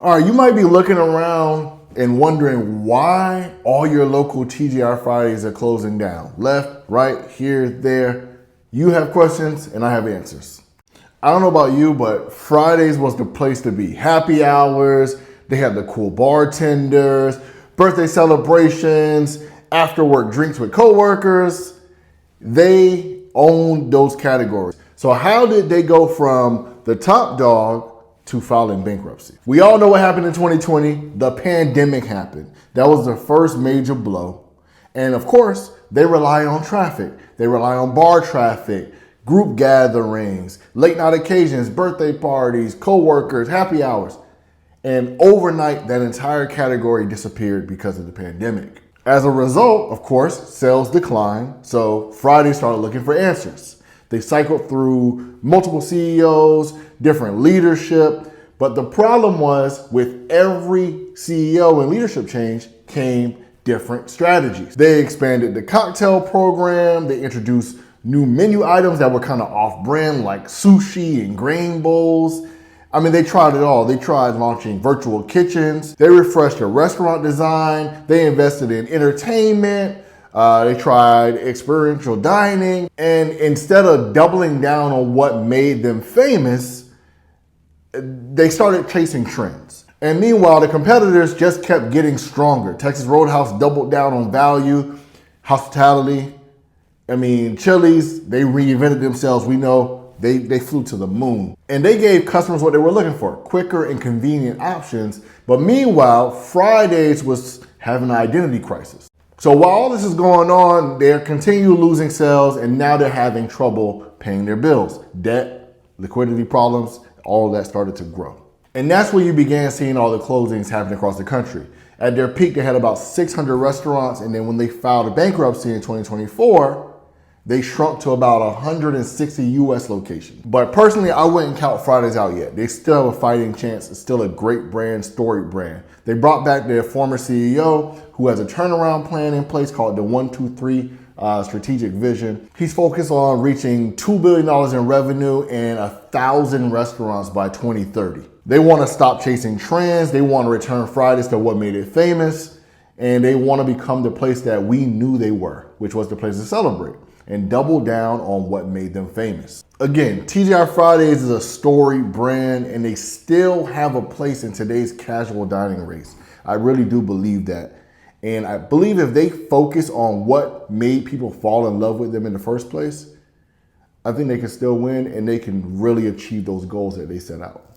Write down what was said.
All right, you might be looking around and wondering why all your local TGI Fridays are closing down. Left, right, here, there. You have questions and I have answers. I don't know about you, but Fridays was the place to be. Happy hours, they had the cool bartenders, birthday celebrations, after work drinks with coworkers. They owned those categories. So how did they go from the top dog to filing bankruptcy? We all know what happened in 2020. The pandemic happened. That was the first major blow. And of course, they rely on traffic. They rely on bar traffic, group gatherings, late night occasions, birthday parties, co-workers, happy hours. And overnight, that entire category disappeared because of the pandemic. As a result, of course, sales declined. So Friday started looking for answers. They cycled through multiple CEOs, different leadership, but the problem was with every CEO and leadership change came different strategies. They expanded the cocktail program, they introduced new menu items that were kind of off-brand like sushi and grain bowls. I mean, they tried it all. They tried launching virtual kitchens, they refreshed their restaurant design, they invested in entertainment, they tried experiential dining, and instead of doubling down on what made them famous, they started chasing trends. And meanwhile, the competitors just kept getting stronger. Texas Roadhouse doubled down on value, hospitality. I mean, Chili's, they reinvented themselves. We know they flew to the moon. And they gave customers what they were looking for, quicker and convenient options. But meanwhile, Fridays was having an identity crisis. So while all this is going on, they're continue losing sales, and now they're having trouble paying their bills. Debt, liquidity problems, all of that started to grow. And that's where you began seeing all the closings happen across the country. At their peak, they had about 600 restaurants, and then when they filed a bankruptcy in 2024, they shrunk to about 160 US locations. But personally, I wouldn't count Fridays out yet. They still have a fighting chance. It's still a great brand, storied brand. They brought back their former CEO who has a turnaround plan in place called the 1-2-3 strategic vision. He's focused on reaching $2 billion in revenue and 1,000 restaurants by 2030. They want to stop chasing trends. They want to return Fridays to what made it famous. And they want to become the place that we knew they were, which was the place to celebrate, and double down on what made them famous. Again, TGI Fridays is a storied brand, and they still have a place in today's casual dining race. I really do believe that. And I believe if they focus on what made people fall in love with them in the first place, I think they can still win, and they can really achieve those goals that they set out.